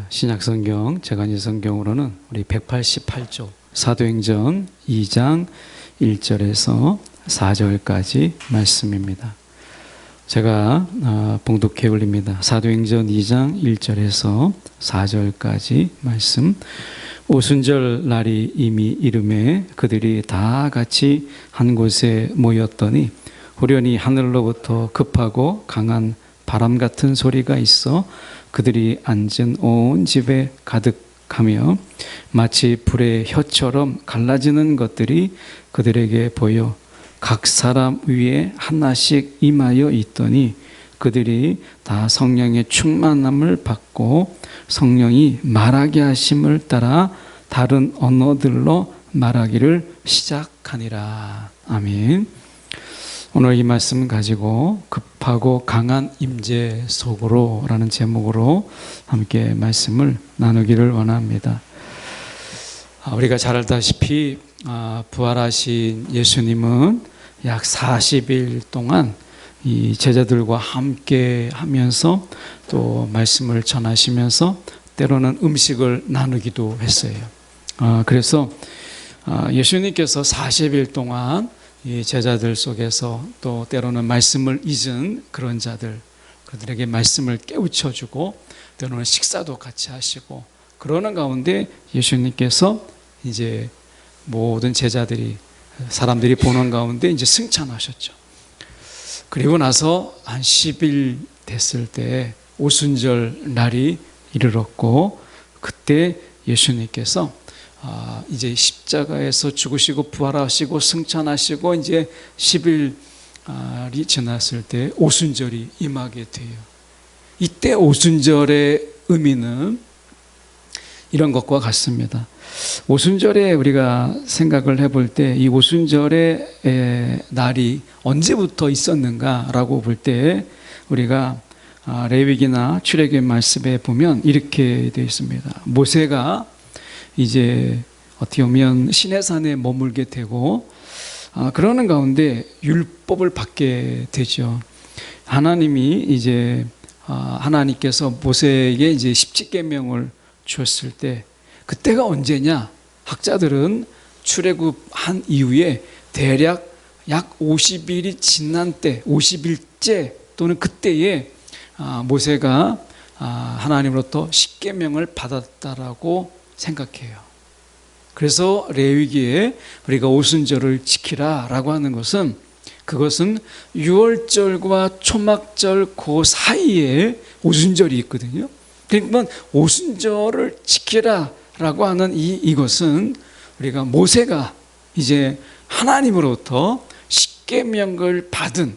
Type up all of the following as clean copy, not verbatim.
신약 성경 재간지 성경으로는 우리 188조 사도행전 2장 1절에서 4절까지 말씀입니다. 제가 봉독해 올립니다. 사도행전 2장 1절에서 4절까지 말씀. 오순절 날이 이미 이름에 그들이 다 같이 한 곳에 모였더니 후련히 하늘로부터 급하고 강한 바람 같은 소리가 있어 그들이 앉은 온 집에 가득하며 마치 불의 혀처럼 갈라지는 것들이 그들에게 보여 각 사람 위에 하나씩 임하여 있더니 그들이 다 성령의 충만함을 받고 성령이 말하게 하심을 따라 다른 언어들로 말하기를 시작하니라. 아멘. 오늘 이 말씀 가지고 급하고 강한 임재 속으로 라는 제목으로 함께 말씀을 나누기를 원합니다. 우리가 잘 알다시피 부활하신 예수님은 약 40일 동안 이 제자들과 함께 하면서 또 말씀을 전하시면서 때로는 음식을 나누기도 했어요. 그래서 예수님께서 40일 동안 이 제자들 속에서 또 때로는 말씀을 잊은 그런 자들, 그들에게 말씀을 깨우쳐주고 때로는 식사도 같이 하시고 그러는 가운데 예수님께서 이제 모든 제자들이 사람들이 보는 가운데 이제 승천하셨죠. 그리고 나서 한 10일 됐을 때 오순절 날이 이르렀고 그때 예수님께서 이제 십자가에서 죽으시고 부활하시고 승천하시고 이제 10일이 지났을 때 오순절이 임하게 돼요. 이때 오순절의 의미는 이런 것과 같습니다. 오순절에 우리가 생각을 해볼 때 이 오순절의 날이 언제부터 있었는가라고 볼 때 우리가 레위기나 출애굽 말씀에 보면 이렇게 되어 있습니다. 모세가 이제 어떻게 보면 시내산에 머물게 되고 그러는 가운데 율법을 받게 되죠. 하나님이 이제 하나님께서 모세에게 이제 십계명을 주었을 때 그때가 언제냐? 학자들은 출애굽한 이후에 대략 약 50일이 지난 때 50일째 또는 그때에 모세가 하나님으로부터 십계명을 받았다라고 생각해요. 그래서 레위기에 우리가 오순절을 지키라라고 하는 것은 그것은 유월절과 초막절 그 사이에 오순절이 있거든요. 그러니까 오순절을 지키라라고 하는 이것은 우리가 모세가 이제 하나님으로부터 십계명을 받은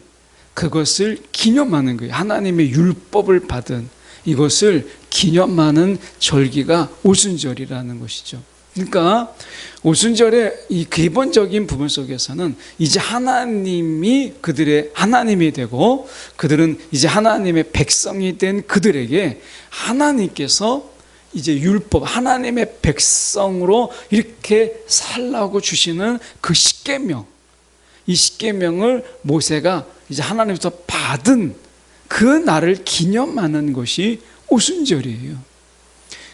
그것을 기념하는 거예요. 하나님의 율법을 받은 이것을 기념하는 절기가 오순절이라는 것이죠. 그러니까 오순절의 이 기본적인 부분 속에서는 이제 하나님이 그들의 하나님이 되고 그들은 이제 하나님의 백성이 된 그들에게 하나님께서 이제 율법, 하나님의 백성으로 이렇게 살라고 주시는 그 십계명, 이 십계명을 모세가 이제 하나님부터 받은 그 날을 기념하는 것이 오순절이에요.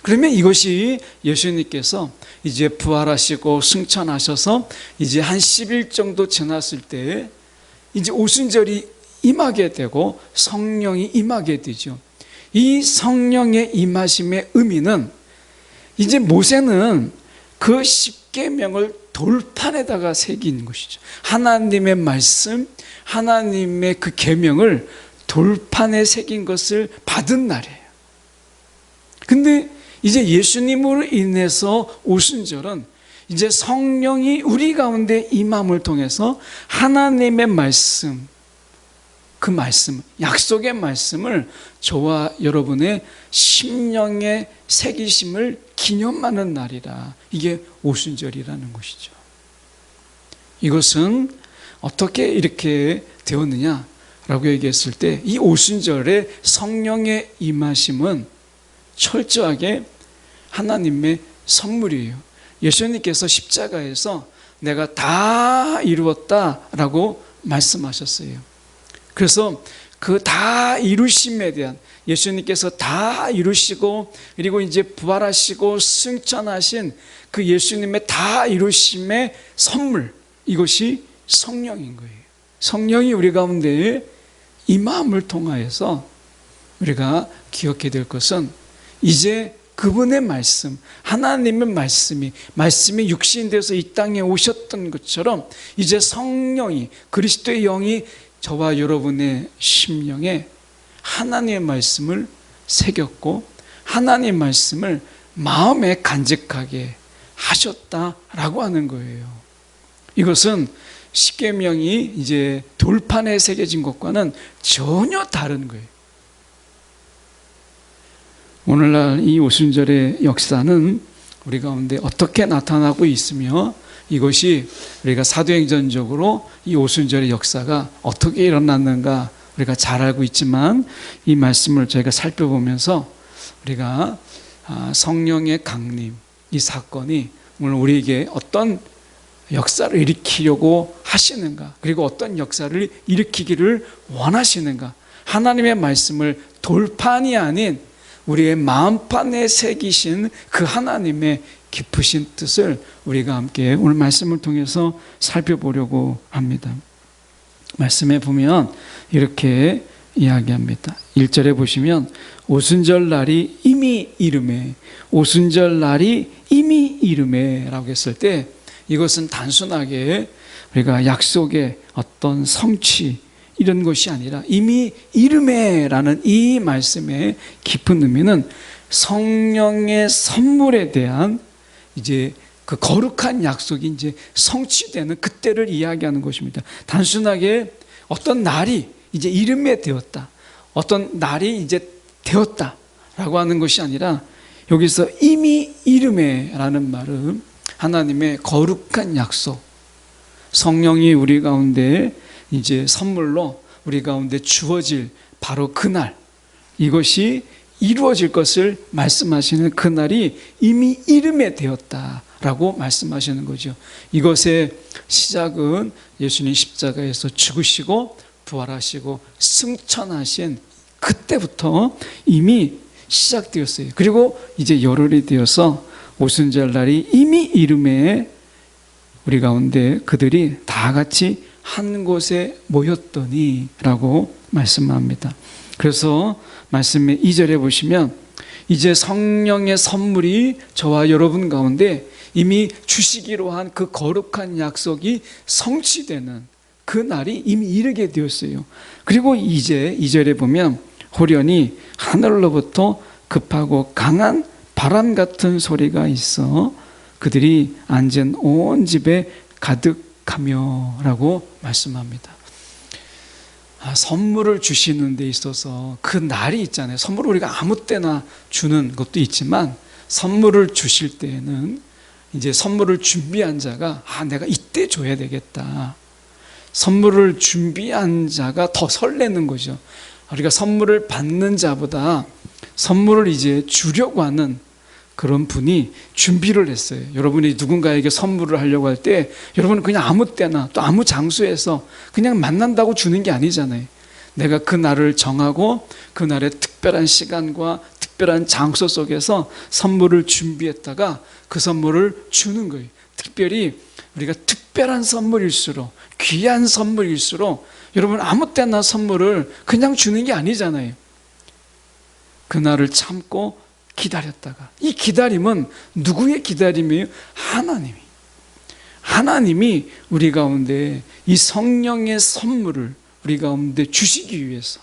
그러면 이것이 예수님께서 이제 부활하시고 승천하셔서 이제 한 10일 정도 지났을 때 이제 오순절이 임하게 되고 성령이 임하게 되죠. 이 성령의 임하심의 의미는 이제 모세는 그 십계명을 돌판에다가 새긴 것이죠. 하나님의 말씀, 하나님의 그 계명을 돌판에 새긴 것을 받은 날이에요. 근데 이제 예수님으로 인해서 오순절은 이제 성령이 우리 가운데 임함을 통해서 하나님의 말씀, 그 말씀, 약속의 말씀을 저와 여러분의 심령에 새기심을 기념하는 날이라. 이게 오순절이라는 것이죠. 이것은 어떻게 이렇게 되었느냐라고 얘기했을 때 이 오순절에 성령의 임하심은 철저하게 하나님의 선물이에요. 예수님께서 십자가에서 내가 다 이루었다라고 말씀하셨어요. 그래서 그 다 이루심에 대한, 예수님께서 다 이루시고 그리고 이제 부활하시고 승천하신 그 예수님의 다 이루심의 선물, 이것이 성령인 거예요. 성령이 우리 가운데 임함을 통하여서 우리가 기억해야 될 것은, 이제 그분의 말씀, 하나님의 말씀이 육신이 되어서 이 땅에 오셨던 것처럼 이제 성령이, 그리스도의 영이 저와 여러분의 심령에 하나님의 말씀을 새겼고 하나님의 말씀을 마음에 간직하게 하셨다라고 하는 거예요. 이것은 십계명이 이제 돌판에 새겨진 것과는 전혀 다른 거예요. 오늘날 이 오순절의 역사는 우리 가운데 어떻게 나타나고 있으며, 이것이 우리가 사도행전적으로 이 오순절의 역사가 어떻게 일어났는가 우리가 잘 알고 있지만, 이 말씀을 저희가 살펴보면서 우리가 성령의 강림, 이 사건이 오늘 우리에게 어떤 역사를 일으키려고 하시는가, 그리고 어떤 역사를 일으키기를 원하시는가, 하나님의 말씀을 돌판이 아닌 우리의 마음판에 새기신 그 하나님의 깊으신 뜻을 우리가 함께 오늘 말씀을 통해서 살펴보려고 합니다. 말씀에 보면 이렇게 이야기합니다. 1절에 보시면 오순절 날이 이미 이르매, 오순절 날이 이미 이르매 라고 했을 때, 이것은 단순하게 우리가 약속의 어떤 성취 이런 것이 아니라 이미 이르매라는 이 말씀의 깊은 의미는 성령의 선물에 대한 이제 그 거룩한 약속이 이제 성취되는 그때를 이야기하는 것입니다. 단순하게 어떤 날이 이제 이름에 되었다, 어떤 날이 이제 되었다라고 하는 것이 아니라, 여기서 이미 이름에라는 말은 하나님의 거룩한 약속, 성령이 우리 가운데 이제 선물로 우리 가운데 주어질 바로 그날, 이것이 이루어질 것을 말씀하시는 그날이 이미 이름에 되었다라고 말씀하시는 거죠. 이것의 시작은 예수님 십자가에서 죽으시고 부활하시고 승천하신 그때부터 이미 시작되었어요. 그리고 이제 열흘이 되어서 오순절 날이 이미 이름에 우리 가운데 그들이 다 같이 한 곳에 모였더니 라고 말씀합니다. 그래서 말씀의 2절에 보시면 이제 성령의 선물이 저와 여러분 가운데 이미 주시기로 한 그 거룩한 약속이 성취되는 그 날이 이미 이르게 되었어요. 그리고 이제 2절에 보면 호련히 하늘로부터 급하고 강한 바람 같은 소리가 있어 그들이 앉은 온 집에 가득하며 라고 말씀합니다. 선물을 주시는 데 있어서 그 날이 있잖아요. 선물을 우리가 아무 때나 주는 것도 있지만, 선물을 주실 때에는 이제 선물을 준비한 자가 내가 이때 줘야 되겠다, 선물을 준비한 자가 더 설레는 거죠. 우리가 선물을 받는 자보다 선물을 이제 주려고 하는 그런 분이 준비를 했어요. 여러분이 누군가에게 선물을 하려고 할 때 여러분은 그냥 아무 때나 또 아무 장소에서 그냥 만난다고 주는 게 아니잖아요. 내가 그 날을 정하고 그 날의 특별한 시간과 특별한 장소 속에서 선물을 준비했다가 그 선물을 주는 거예요. 특별히 우리가 특별한 선물일수록, 귀한 선물일수록 여러분 아무 때나 선물을 그냥 주는 게 아니잖아요. 그 날을 참고 기다렸다가, 이 기다림은 누구의 기다림이에요? 하나님이 우리 가운데 이 성령의 선물을 우리 가운데 주시기 위해서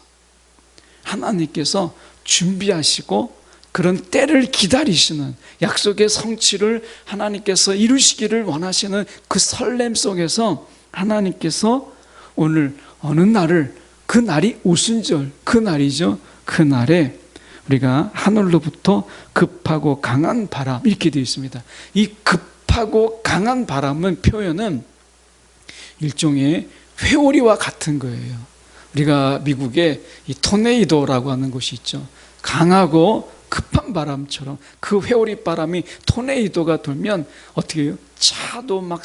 하나님께서 준비하시고 그런 때를 기다리시는, 약속의 성취를 하나님께서 이루시기를 원하시는 그 설렘 속에서 하나님께서 오늘 어느 날을, 그 날이 오순절, 그 날이죠. 그 날에 우리가 하늘로부터 급하고 강한 바람, 이렇게 되어 있습니다. 이 급하고 강한 바람은 표현은 일종의 회오리와 같은 거예요. 우리가 미국에 이 토네이도라고 하는 곳이 있죠. 강하고 급한 바람처럼 그 회오리 바람이 토네이도가 돌면 어떻게 해요? 차도 막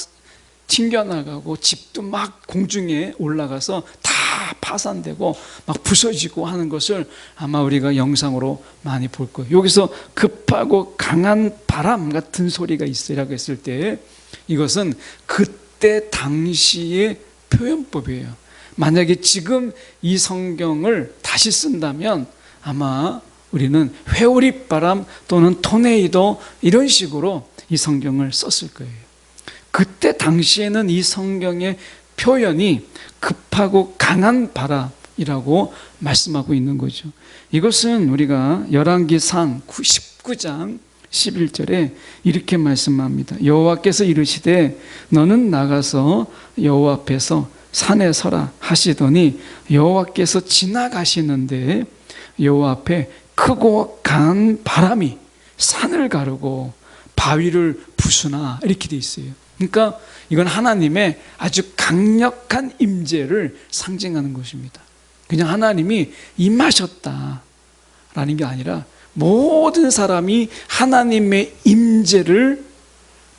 튕겨나가고 집도 막 공중에 올라가서 다 파산되고 막 부서지고 하는 것을 아마 우리가 영상으로 많이 볼 거예요. 여기서 급하고 강한 바람 같은 소리가 있으라고 했을 때 이것은 그때 당시의 표현법이에요. 만약에 지금 이 성경을 다시 쓴다면 아마 우리는 회오리바람 또는 토네이도 이런 식으로 이 성경을 썼을 거예요. 그때 당시에는 이 성경의 표현이 급하고 강한 바람이라고 말씀하고 있는 거죠. 이것은 우리가 열왕기상 19장 11절에 이렇게 말씀합니다. 여호와께서 이르시되 너는 나가서 여호와 앞에서 산에 서라 하시더니 여호와께서 지나가시는데 여호와 앞에 크고 강한 바람이 산을 가르고 바위를 부수나 이렇게 돼 있어요. 그러니까 이건 하나님의 아주 강력한 임재를 상징하는 것입니다. 그냥 하나님이 임하셨다라는 게 아니라 모든 사람이 하나님의 임재를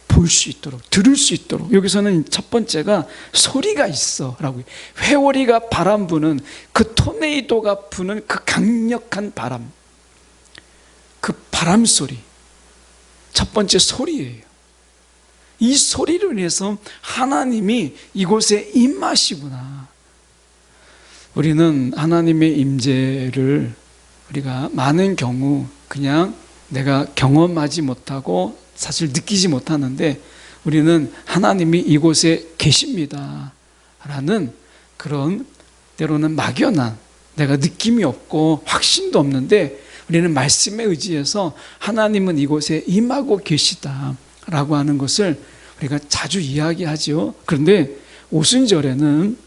볼 수 있도록, 들을 수 있도록. 여기서는 첫 번째가 소리가 있어 라고. 회오리가 바람 부는 그 토네이도가 부는 그 강력한 바람, 그 바람 소리, 첫 번째 소리예요. 이 소리로 인해서 하나님이 이곳에 임하시구나. 우리는 하나님의 임재를 우리가 많은 경우 그냥 내가 경험하지 못하고 사실 느끼지 못하는데 우리는 하나님이 이곳에 계십니다 라는 그런 때로는 막연한, 내가 느낌이 없고 확신도 없는데 우리는 말씀에 의지해서 하나님은 이곳에 임하고 계시다 라고 하는 것을 우리가 자주 이야기하죠. 그런데 오순절에는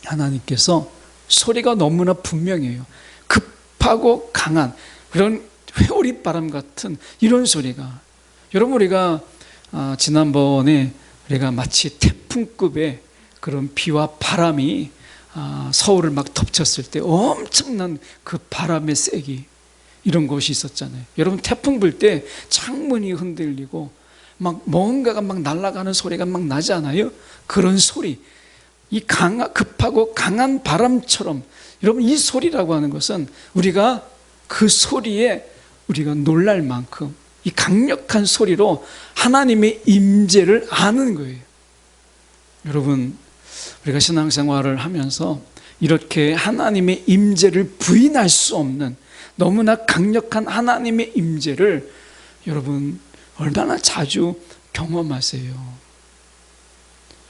하나님께서 소리가 너무나 분명해요. 급하고 강한 그런 회오리바람 같은 이런 소리가. 여러분, 우리가 지난번에 우리가 마치 태풍급의 그런 비와 바람이 서울을 막 덮쳤을 때 엄청난 그 바람의 세기, 이런 것이 있었잖아요. 여러분, 태풍 불 때 창문이 흔들리고 막 뭔가가 막 날아가는 소리가 막 나지 않아요? 그런 소리, 이 급하고 강한 바람처럼. 여러분, 이 소리라고 하는 것은 우리가 그 소리에 우리가 놀랄 만큼 이 강력한 소리로 하나님의 임재를 아는 거예요. 여러분, 우리가 신앙생활을 하면서 이렇게 하나님의 임재를 부인할 수 없는 너무나 강력한 하나님의 임재를 여러분 얼마나 자주 경험하세요.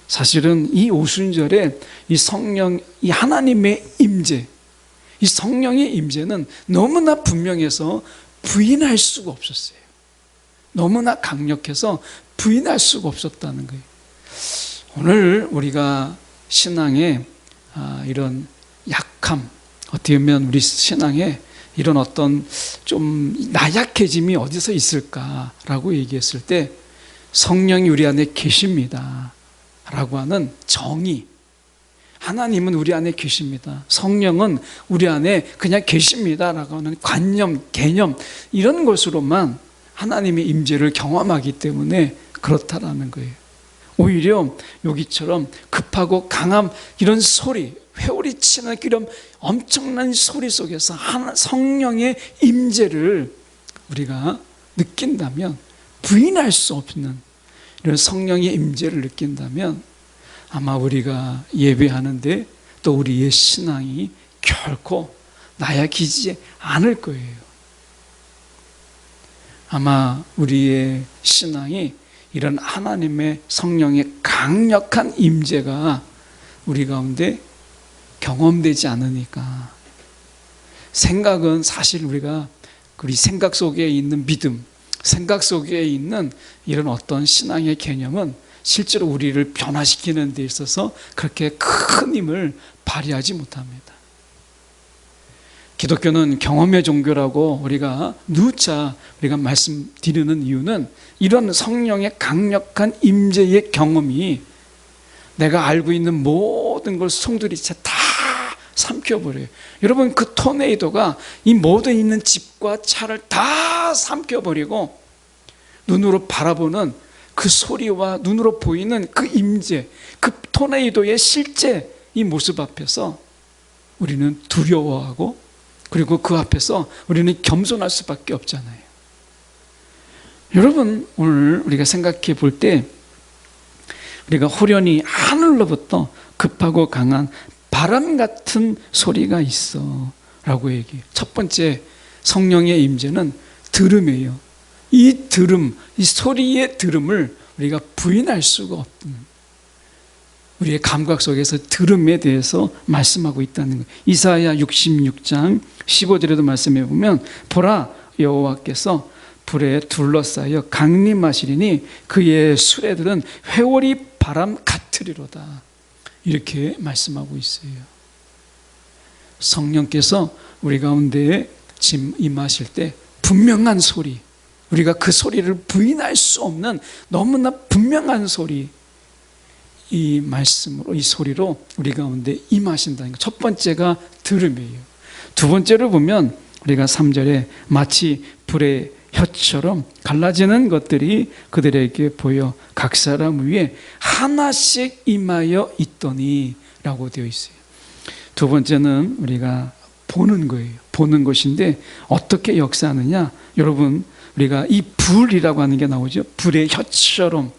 사실은 이 오순절에 이 성령, 이 하나님의 임재, 이 성령의 임재는 너무나 분명해서 부인할 수가 없었어요. 너무나 강력해서 부인할 수가 없었다는 거예요. 오늘 우리가 신앙의 이런 약함, 어떻게 보면 우리 신앙에 이런 어떤 좀 나약해짐이 어디서 있을까라고 얘기했을 때 성령이 우리 안에 계십니다 라고 하는 정의, 하나님은 우리 안에 계십니다, 성령은 우리 안에 그냥 계십니다 라고 하는 관념, 개념, 이런 것으로만 하나님의 임재를 경험하기 때문에 그렇다라는 거예요. 오히려 여기처럼 급하고 강한 이런 소리, 회오리치는 이런 엄청난 소리 속에서 성령의 임재를 우리가 느낀다면, 부인할 수 없는 이런 성령의 임재를 느낀다면 아마 우리가 예배하는데 또 우리의 신앙이 결코 나약해지지 않을 거예요. 아마 우리의 신앙이 이런 하나님의 성령의 강력한 임재가 우리 가운데 경험되지 않으니까. 생각은 사실 우리가 우리 생각 속에 있는 믿음, 생각 속에 있는 이런 어떤 신앙의 개념은 실제로 우리를 변화시키는 데 있어서 그렇게 큰 힘을 발휘하지 못합니다. 기독교는 경험의 종교라고 우리가 누차 우리가 말씀드리는 이유는 이런 성령의 강력한 임재의 경험이 내가 알고 있는 모든 걸 송두리째 다 삼켜버려요. 여러분, 그 토네이도가 이 모든 있는 집과 차를 다 삼켜버리고 눈으로 바라보는 그 소리와 눈으로 보이는 그 임재, 그 토네이도의 실제 이 모습 앞에서 우리는 두려워하고, 그리고 그 앞에서 우리는 겸손할 수밖에 없잖아요. 여러분, 오늘 우리가 생각해 볼 때 우리가 호련히 하늘로부터 급하고 강한 바람 같은 소리가 있어 라고 얘기해요. 첫 번째 성령의 임재는 들음이에요. 이 들음, 이 소리의 들음을 우리가 부인할 수가 없는, 우리의 감각 속에서 들음에 대해서 말씀하고 있다는 거예요. 이사야 66장 15절에도 말씀해 보면, 보라, 여호와께서 불에 둘러싸여 강림하시리니 그의 수레들은 회오리 바람 같으리로다. 이렇게 말씀하고 있어요. 성령께서 우리 가운데에 임하실 때 분명한 소리, 우리가 그 소리를 부인할 수 없는 너무나 분명한 소리, 이 말씀으로, 이 소리로 우리 가운데 임하신다는 것. 첫 번째가 들음이에요. 두 번째로 보면 우리가 3절에 마치 불의 혀처럼 갈라지는 것들이 그들에게 보여 각 사람 위에 하나씩 임하여 있더니 라고 되어 있어요. 두 번째는 우리가 보는 거예요. 보는 것인데 어떻게 역사하느냐? 여러분, 우리가 이 불이라고 하는 게 나오죠. 불의 혀처럼.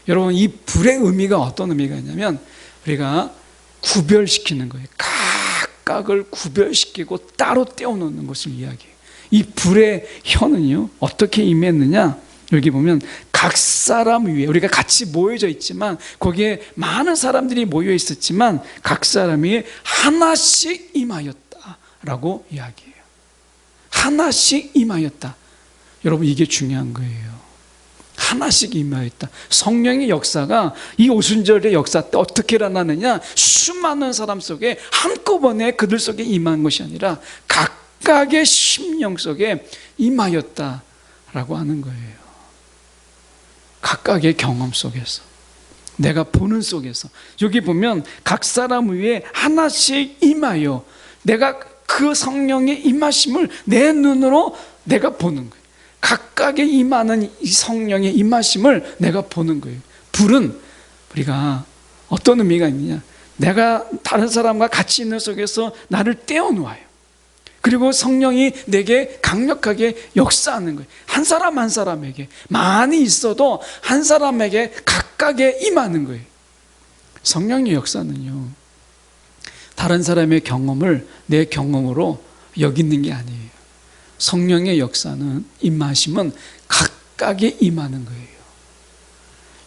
여러분, 이 불의 의미가 어떤 의미가 있냐면 우리가 구별시키는 거예요. 각각을 구별시키고 따로 떼어놓는 것을 이야기해요. 이 불의 혀는요, 어떻게 임했느냐? 여기 보면 각 사람 위에, 우리가 같이 모여져 있지만 거기에 많은 사람들이 모여 있었지만 각 사람 위에 하나씩 임하였다라고 이야기해요. 하나씩 임하였다. 여러분, 이게 중요한 거예요. 하나씩 임하였다. 성령의 역사가 이 오순절의 역사 때 어떻게 일어나느냐? 수많은 사람 속에 한꺼번에 그들 속에 임한 것이 아니라 각각의 심령 속에 임하였다라고 하는 거예요. 각각의 경험 속에서, 내가 보는 속에서. 여기 보면 각 사람 위에 하나씩 임하여, 내가 그 성령의 임하심을 내 눈으로 내가 보는 거예요. 각각의 임하는 이 성령의 임하심을 내가 보는 거예요. 불은 우리가 어떤 의미가 있느냐? 내가 다른 사람과 같이 있는 속에서 나를 떼어놓아요. 그리고 성령이 내게 강력하게 역사하는 거예요. 한 사람 한 사람에게, 많이 있어도 한 사람에게 각각의 임하는 거예요. 성령의 역사는요, 다른 사람의 경험을 내 경험으로 여기는 게 아니에요. 성령의 역사는, 임하심은 각각의 임하는 거예요.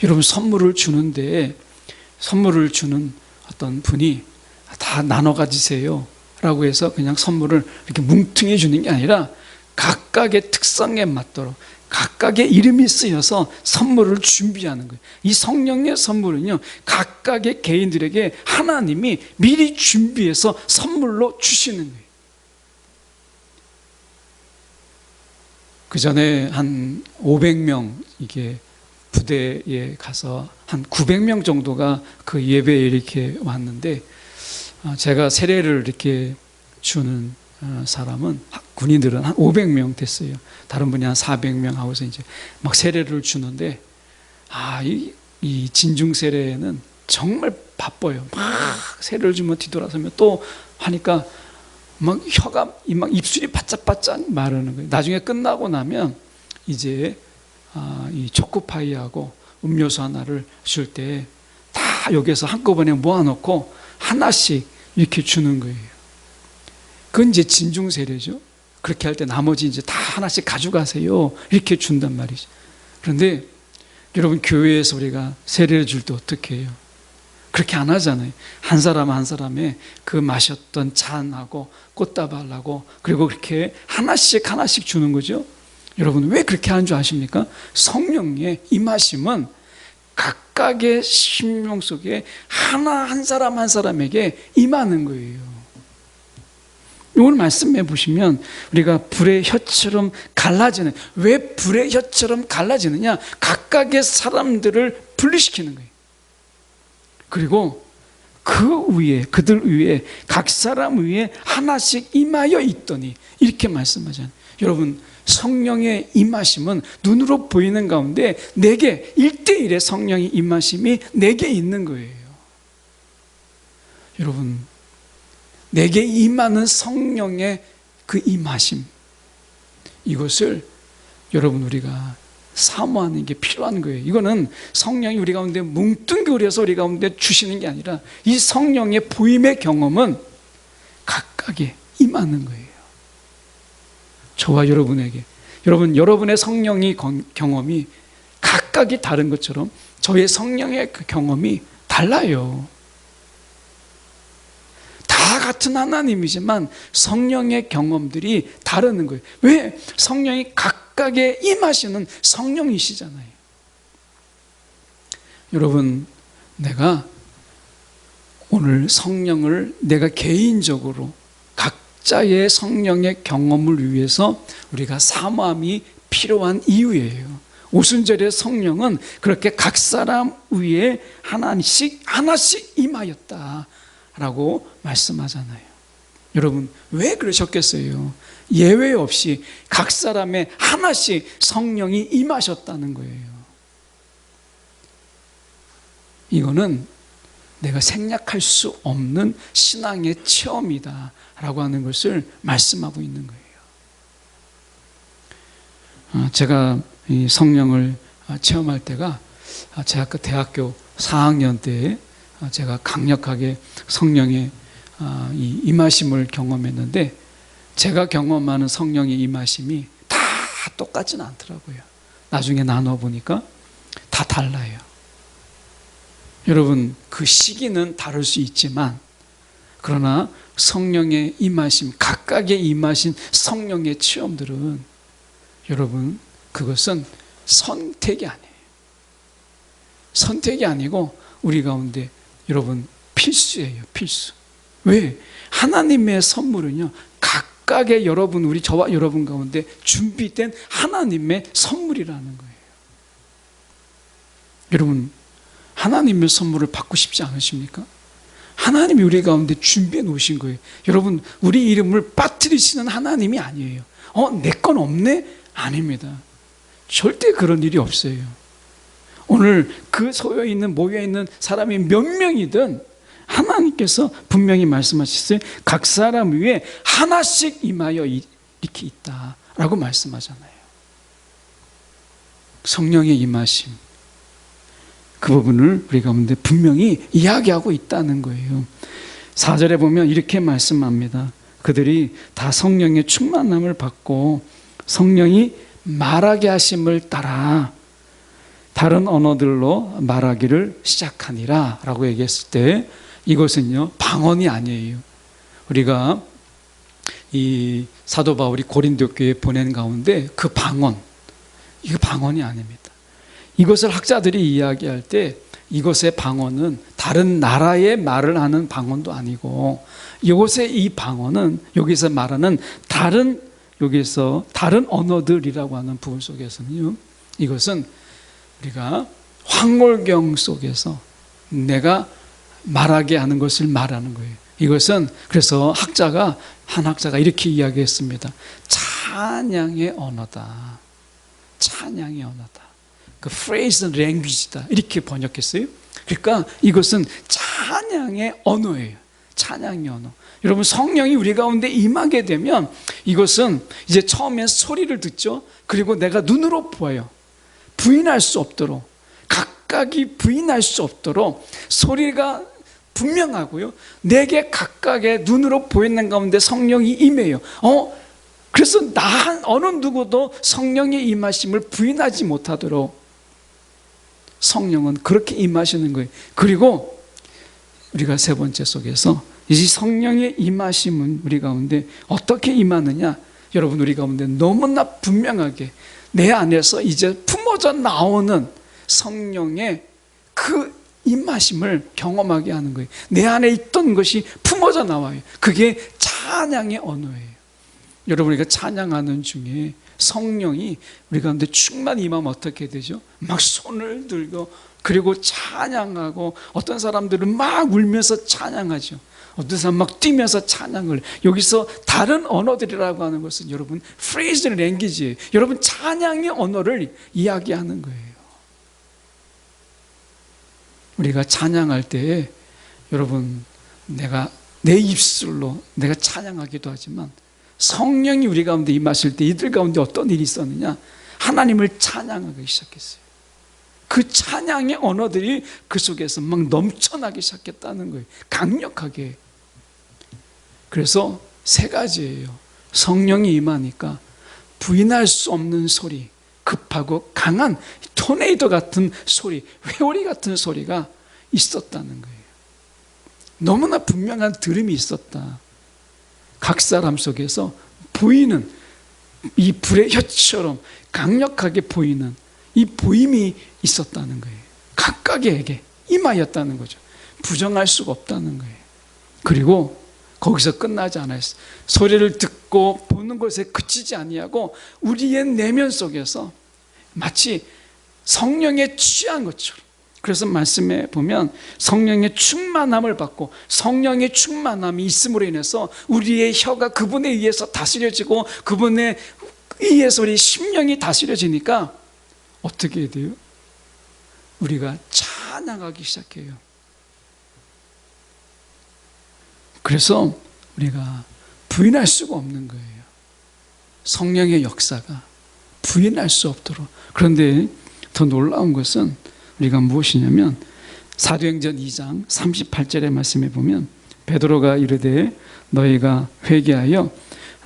여러분, 선물을 주는데, 선물을 주는 어떤 분이 다 나눠 가지세요 라고 해서 그냥 선물을 이렇게 뭉퉁해 주는 게 아니라 각각의 특성에 맞도록 각각의 이름이 쓰여서 선물을 준비하는 거예요. 이 성령의 선물은요, 각각의 개인들에게 하나님이 미리 준비해서 선물로 주시는 거예요. 그 전에 한 500명, 이게 부대에 가서 한 900명 정도가 그 예배에 이렇게 왔는데, 제가 세례를 이렇게 주는 사람은, 군인들은 한 500명 됐어요. 다른 분이 한 400명 하고서 이제 막 세례를 주는데, 이 진중 세례는 정말 바빠요. 막 세례를 주면 뒤돌아서면 또 하니까 막 혀가, 막 입술이 바짝바짝 마르는 거예요. 나중에 끝나고 나면 이제 이 초코파이하고 음료수 하나를 줄 때 다 여기서 한꺼번에 모아놓고 하나씩 이렇게 주는 거예요. 그건 이제 진중 세례죠. 그렇게 할 때 나머지 이제 다 하나씩 가져가세요, 이렇게 준단 말이죠. 그런데 여러분, 교회에서 우리가 세례를 줄 때 어떻게 해요? 그렇게 안 하잖아요. 한 사람 한 사람의 그 마셨던 잔하고 꽃다발하고, 그리고 그렇게 하나씩 하나씩 주는 거죠. 여러분, 왜 그렇게 하는 줄 아십니까? 성령의 임하심은 각각의 심령 속에 한 사람 한 사람에게 임하는 거예요. 오늘 말씀해 보시면 우리가 불의 혀처럼 갈라지는, 왜 불의 혀처럼 갈라지느냐? 각각의 사람들을 분리시키는 거예요. 그리고 그 위에, 그들 위에, 각 사람 위에 하나씩 임하여 있더니, 이렇게 말씀하잖아요. 여러분, 성령의 임하심은 눈으로 보이는 가운데 내게 1대1의 성령의 임하심이 내게 있는 거예요. 여러분, 내게 임하는 성령의 그 임하심, 이것을 여러분 우리가 사모하는 게 필요한 거예요. 이거는 성령이 우리 가운데 뭉뚱그려서 우리 가운데 주시는 게 아니라 이 성령의 보임의 경험은 각각에 임하는 거예요. 저와 여러분에게, 여러분의 성령의 경험이 각각이 다른 것처럼 저의 성령의 그 경험이 달라요. 다 같은 하나님이지만 성령의 경험들이 다르는 거예요. 왜? 성령이 각각에 임하시는 성령이시잖아요. 여러분, 내가 오늘 성령을 내가 개인적으로 각자의 성령의 경험을 위해서 우리가 사모함이 필요한 이유예요. 오순절의 성령은 그렇게 각 사람 위에 하나씩 임하였다라고 말씀하잖아요. 여러분, 왜 그러셨겠어요? 예외 없이 각 사람의 하나씩 성령이 임하셨다는 거예요. 이거는 내가 생략할 수 없는 신앙의 체험이다라고 하는 것을 말씀하고 있는 거예요. 제가 이 성령을 체험할 때가 제가 그 대학교 4학년 때 제가 강력하게 성령의 이 임하심을 경험했는데, 제가 경험하는 성령의 임하심이 다 똑같지는 않더라고요. 나중에 나눠보니까 다 달라요. 여러분, 그 시기는 다를 수 있지만, 그러나 성령의 임하심, 각각의 임하신 성령의 체험들은 여러분, 그것은 선택이 아니에요. 선택이 아니고 우리 가운데 여러분 필수예요. 필수. 왜? 하나님의 선물은요, 각각의 여러분, 우리 저와 여러분 가운데 준비된 하나님의 선물이라는 거예요. 여러분, 하나님의 선물을 받고 싶지 않으십니까? 하나님이 우리 가운데 준비해 놓으신 거예요. 여러분, 우리 이름을 빠뜨리시는 하나님이 아니에요. 내 건 없네? 아닙니다. 절대 그런 일이 없어요. 오늘 그 모여있는 사람이 몇 명이든 하나님께서 분명히 말씀하셨어요. 각 사람 위에 하나씩 임하여 이렇게 있다라고 말씀하잖아요. 성령의 임하심, 그 부분을 우리 가운데 분명히 이야기하고 있다는 거예요. 4절에 보면 이렇게 말씀합니다. 그들이 다 성령의 충만함을 받고 성령이 말하게 하심을 따라 다른 언어들로 말하기를 시작하니라 라고 얘기했을 때, 이것은요 방언이 아니에요. 우리가 이 사도 바울이 고린도 교회에 보낸 가운데 그 방언, 이거 방언이 아닙니다. 이것을 학자들이 이야기할 때 이것의 방언은 다른 나라의 말을 하는 방언도 아니고, 이곳의 이 방언은 여기서 말하는 다른 언어들이라고 하는 부분 속에서는요, 이것은 우리가 황홀경 속에서 내가 말하게 하는 것을 말하는 거예요. 이것은 그래서 한 학자가 이렇게 이야기했습니다. 찬양의 언어다. 찬양의 언어다. 그 phrase language다. 이렇게 번역했어요. 그러니까 이것은 찬양의 언어예요. 찬양의 언어. 여러분, 성령이 우리 가운데 임하게 되면 이것은 이제 처음엔 소리를 듣죠. 그리고 내가 눈으로 보아요. 부인할 수 없도록, 각각이 부인할 수 없도록 소리가 분명하고요, 내게 각각의 눈으로 보이는 가운데 성령이 임해요. 그래서 어느 누구도 성령의 임하심을 부인하지 못하도록 성령은 그렇게 임하시는 거예요. 그리고 우리가 세 번째 속에서 이 성령의 임하심은 우리 가운데 어떻게 임하느냐, 여러분, 우리 가운데 너무나 분명하게 내 안에서 이제 품어져 나오는 성령의 그 임하심을 경험하게 하는 거예요. 내 안에 있던 것이 품어져 나와요. 그게 찬양의 언어예요. 여러분, 우리가 찬양하는 중에 성령이 우리 가운데 충만히 임하면 어떻게 되죠? 막 손을 들고 그리고 찬양하고, 어떤 사람들은 막 울면서 찬양하죠. 어떤 사람 막 뛰면서 찬양을. 여기서 다른 언어들이라고 하는 것은 여러분 프레이즈 랭귀지예요. 여러분 찬양의 언어를 이야기하는 거예요. 우리가 찬양할 때에 여러분, 내가 내 입술로 내가 찬양하기도 하지만 성령이 우리 가운데 임하실 때 이들 가운데 어떤 일이 있었느냐? 하나님을 찬양하기 시작했어요. 그 찬양의 언어들이 그 속에서 막 넘쳐나기 시작했다는 거예요. 강력하게. 그래서 세 가지예요. 성령이 임하니까 부인할 수 없는 소리, 급하고 강한 토네이도 같은 소리, 회오리 같은 소리가 있었다는 거예요. 너무나 분명한 들음이 있었다. 각 사람 속에서 보이는 이 불의 혀처럼 강력하게 보이는 이 보임이 있었다는 거예요. 각각에게 임하였다는 거죠. 부정할 수가 없다는 거예요. 그리고 거기서 끝나지 않아요. 소리를 듣고 보는 것에 그치지 아니하고 우리의 내면 속에서 마치 성령에 취한 것처럼. 그래서 말씀에 보면 성령의 충만함을 받고, 성령의 충만함이 있음으로 인해서 우리의 혀가 그분에 의해서 다스려지고, 그분에 의해서 우리 심령이 다스려지니까 어떻게 돼요? 우리가 찬양하기 시작해요. 그래서 우리가 부인할 수가 없는 거예요. 성령의 역사가 부인할 수 없도록. 그런데 더 놀라운 것은 우리가 무엇이냐면, 사도행전 2장 38절의 말씀에 보면 베드로가 이르되 너희가 회개하여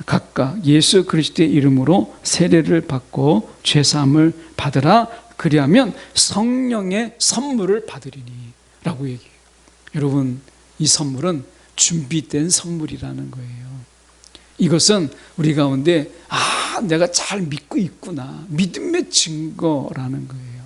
각각 예수 그리스도의 이름으로 세례를 받고 죄사함을 받으라. 그리하면 성령의 선물을 받으리니 라고 얘기해요. 여러분, 이 선물은 준비된 선물이라는 거예요. 이것은 우리 가운데 내가 잘 믿고 있구나, 믿음의 증거라는 거예요.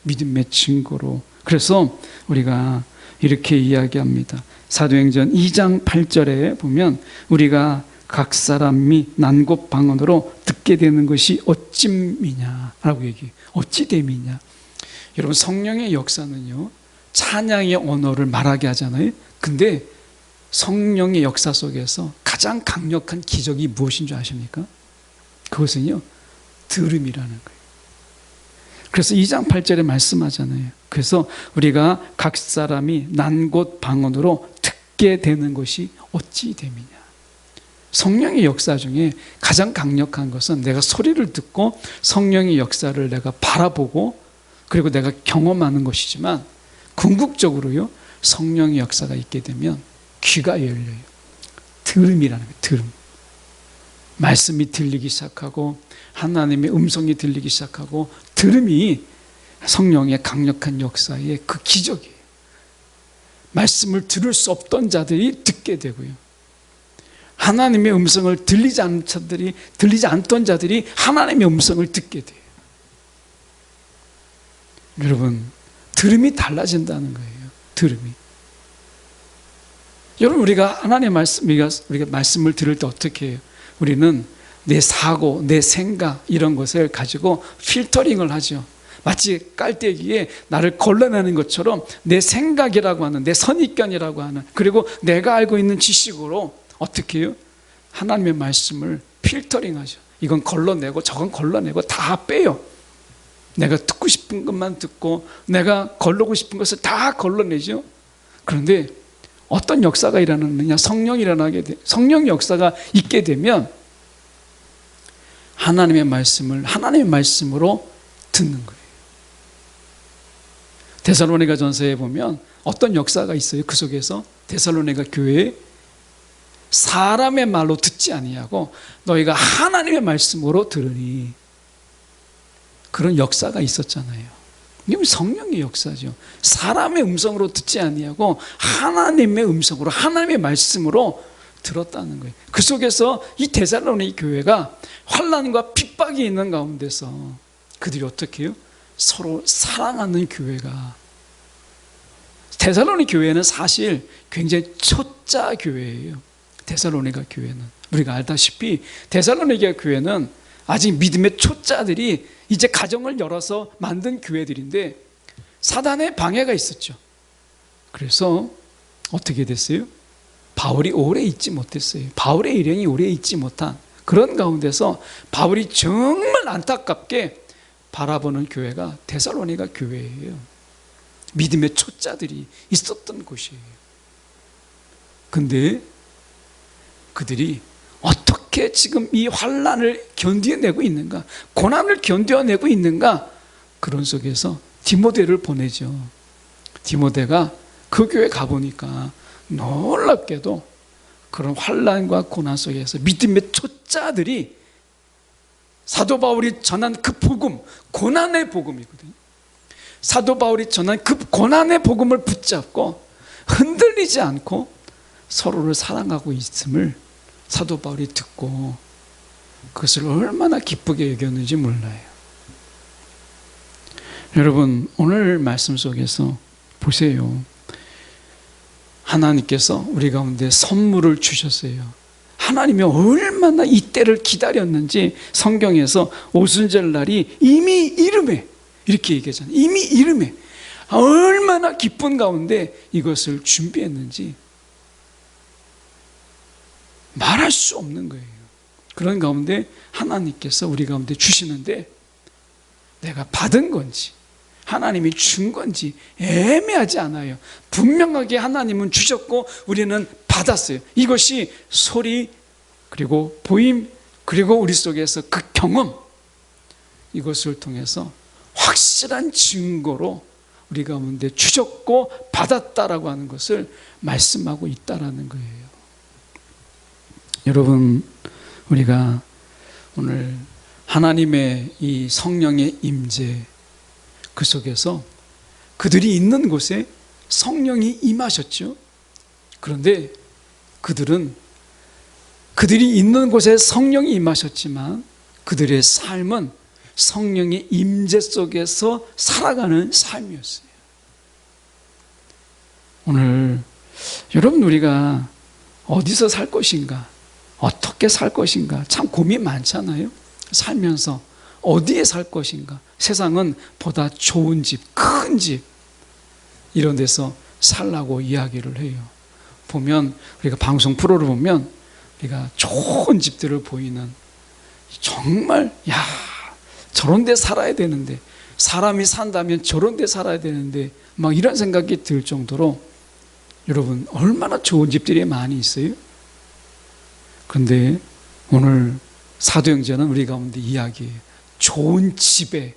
믿음의 증거로. 그래서 우리가 이렇게 이야기합니다. 사도행전 2장 8절에 보면 우리가 각 사람이 난곳 방언으로 듣게 되는 것이 어찌미냐라고 얘기해요. 어찌됨이냐. 여러분, 성령의 역사는요, 찬양의 언어를 말하게 하잖아요. 근데 성령의 역사 속에서 가장 강력한 기적이 무엇인 줄 아십니까? 그것은요, 들음이라는 거예요. 그래서 2장 8절에 말씀하잖아요. 그래서 우리가 각 사람이 난곳 방언으로 듣게 되는 것이 어찌 됨이냐. 성령의 역사 중에 가장 강력한 것은 내가 소리를 듣고 성령의 역사를 내가 바라보고 그리고 내가 경험하는 것이지만, 궁극적으로요, 성령의 역사가 있게 되면 귀가 열려요. 들음이라는 거예요. 들음. 말씀이 들리기 시작하고 하나님의 음성이 들리기 시작하고, 들음이 성령의 강력한 역사의 그 기적이에요. 말씀을 들을 수 없던 자들이 듣게 되고요, 하나님의 음성을 들리지 않던 자들이 하나님의 음성을 듣게 돼요. 여러분, 들음이 달라진다는 거예요. 들음이. 여러분, 우리가 하나님의 우리가 말씀을 들을 때 어떻게 해요? 우리는 내 사고, 내 생각 이런 것을 가지고 필터링을 하죠. 마치 깔때기에 나를 걸러내는 것처럼 내 생각이라고 하는, 내 선입견이라고 하는, 그리고 내가 알고 있는 지식으로 어떻게 해요? 하나님의 말씀을 필터링하죠. 이건 걸러내고 저건 걸러내고 다 빼요. 내가 듣고 싶은 것만 듣고 내가 걸르고 싶은 것을 다 걸러내죠. 그런데 어떤 역사가 일어나느냐? 성령 역사가 있게 되면 하나님의 말씀을 하나님의 말씀으로 듣는 거예요. 데살로니가 전서에 보면 어떤 역사가 있어요. 그 속에서 데살로니가 교회에 사람의 말로 듣지 아니하고 너희가 하나님의 말씀으로 들으니, 그런 역사가 있었잖아요. 이게 성령의 역사죠. 사람의 음성으로 듣지 아니하고 하나님의 음성으로, 하나님의 말씀으로 들었다는 거예요. 그 속에서 이 데살로니 교회가 환난과 핍박이 있는 가운데서 그들이 어떻게 해요? 서로 사랑하는 교회가. 데살로니 교회는 사실 굉장히 초짜 교회예요. 데살로니가 교회는 우리가 알다시피 데살로니가 교회는 아직 믿음의 초짜들이 이제 가정을 열어서 만든 교회들인데 사단의 방해가 있었죠. 그래서 어떻게 됐어요? 바울이 오래 있지 못했어요. 바울의 일행이 오래 있지 못한 그런 가운데서 바울이 정말 안타깝게 바라보는 교회가 데살로니가 교회예요. 믿음의 초짜들이 있었던 곳이에요. 근데 그들이 어떻게 지금 이 환난을 견뎌내고 있는가, 고난을 견뎌내고 있는가, 그런 속에서 디모데를 보내죠. 디모데가 그 교회 가보니까 놀랍게도 그런 환난과 고난 속에서 믿음의 초짜들이 사도 바울이 전한 그 복음, 고난의 복음이거든요. 사도 바울이 전한 그 고난의 복음을 붙잡고 흔들리지 않고 서로를 사랑하고 있음을 사도 바울이 듣고 그것을 얼마나 기쁘게 여겼는지 몰라요. 여러분, 오늘 말씀 속에서 보세요. 하나님께서 우리 가운데 선물을 주셨어요. 하나님이 얼마나 이 때를 기다렸는지 성경에서 오순절날이 이미 이름에 이렇게 얘기하잖아요. 이미 이름에 얼마나 기쁜 가운데 이것을 준비했는지 말할 수 없는 거예요. 그런 가운데 하나님께서 우리 가운데 주시는데 내가 받은 건지 하나님이 준 건지 애매하지 않아요. 분명하게 하나님은 주셨고 우리는 받았어요. 이것이 소리 그리고 보임 그리고 우리 속에서 그 경험, 이것을 통해서 확실한 증거로 우리 가운데 주셨고 받았다라고 하는 것을 말씀하고 있다라는 거예요. 여러분, 우리가 오늘 하나님의 이 성령의 임재, 그 속에서 그들이 있는 곳에 성령이 임하셨죠. 그런데 그들이 있는 곳에 성령이 임하셨지만 그들의 삶은 성령의 임재 속에서 살아가는 삶이었어요. 오늘 여러분, 우리가 어디서 살 것인가, 어떻게 살 것인가 참 고민 많잖아요. 살면서 어디에 살 것인가. 세상은 보다 좋은 집, 큰 집 이런 데서 살라고 이야기를 해요. 보면 우리가 방송 프로를 보면 우리가 좋은 집들을 보이는, 정말 저런 데 살아야 되는데, 사람이 산다면 저런 데 살아야 되는데 막 이런 생각이 들 정도로 여러분 얼마나 좋은 집들이 많이 있어요. 그런데 오늘 사도행전은 우리 가운데 이야기해요. 좋은 집에,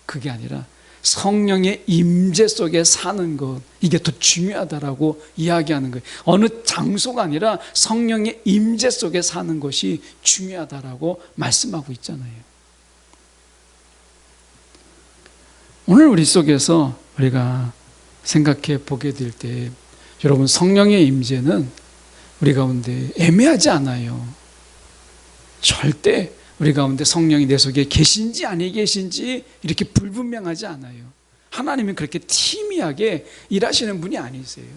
그게 아니라 성령의 임재 속에 사는 것, 이게 더 중요하다라고 이야기하는 거예요. 어느 장소가 아니라 성령의 임재 속에 사는 것이 중요하다라고 말씀하고 있잖아요. 오늘 우리 속에서 우리가 생각해 보게 될 때 여러분, 성령의 임재는 우리 가운데 애매하지 않아요. 절대 우리 가운데 성령이 내 속에 계신지 아니 계신지 이렇게 불분명하지 않아요. 하나님은 그렇게 티미하게 일하시는 분이 아니세요.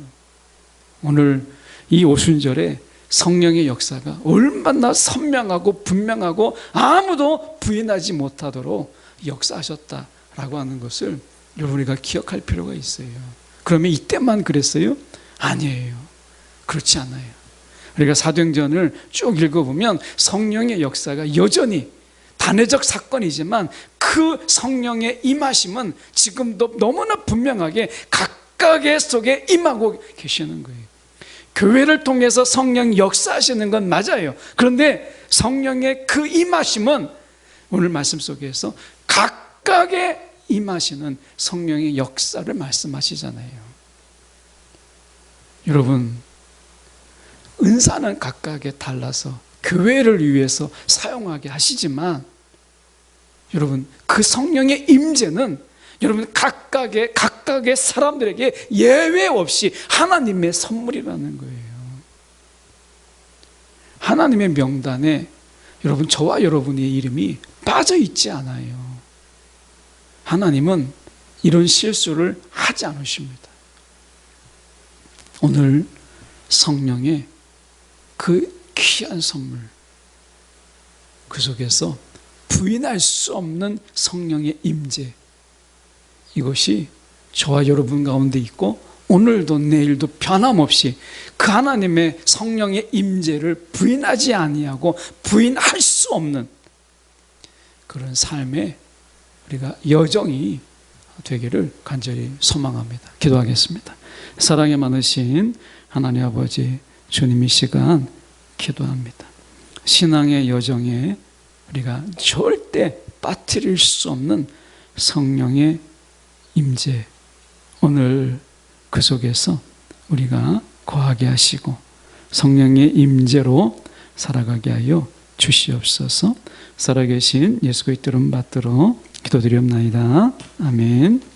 오늘 이 오순절에 성령의 역사가 얼마나 선명하고 분명하고 아무도 부인하지 못하도록 역사하셨다라고 하는 것을 여러분, 우리가 기억할 필요가 있어요. 그러면 이때만 그랬어요? 아니에요. 그렇지 않아요. 우리가 사도행전을 쭉 읽어보면 성령의 역사가 여전히 단회적 사건이지만 그 성령의 임하심은 지금도 너무나 분명하게 각각의 속에 임하고 계시는 거예요. 교회를 통해서 성령 역사하시는 건 맞아요. 그런데 성령의 그 임하심은 오늘 말씀 속에서 각각의 임하시는 성령의 역사를 말씀하시잖아요. 여러분, 은사는 각각에 달라서 교회를 위해서 사용하게 하시지만 여러분, 그 성령의 임재는 여러분 각각의 사람들에게 예외 없이 하나님의 선물이라는 거예요. 하나님의 명단에 여러분, 저와 여러분의 이름이 빠져 있지 않아요. 하나님은 이런 실수를 하지 않으십니다. 오늘 성령의 그 귀한 선물, 그 속에서 부인할 수 없는 성령의 임재, 이것이 저와 여러분 가운데 있고 오늘도 내일도 변함없이 그 하나님의 성령의 임재를 부인하지 아니하고 부인할 수 없는 그런 삶의 우리가 여정이 되기를 간절히 소망합니다. 기도하겠습니다. 사랑에 많으신 하나님 아버지, 주님, 이 시간 기도합니다. 신앙의 여정에 우리가 절대 빠뜨릴 수 없는 성령의 임재, 오늘 그 속에서 우리가 거하게 하시고 성령의 임재로 살아가게 하여 주시옵소서. 살아계신 예수 그리스도 이름 받들어 기도드리옵나이다. 아멘.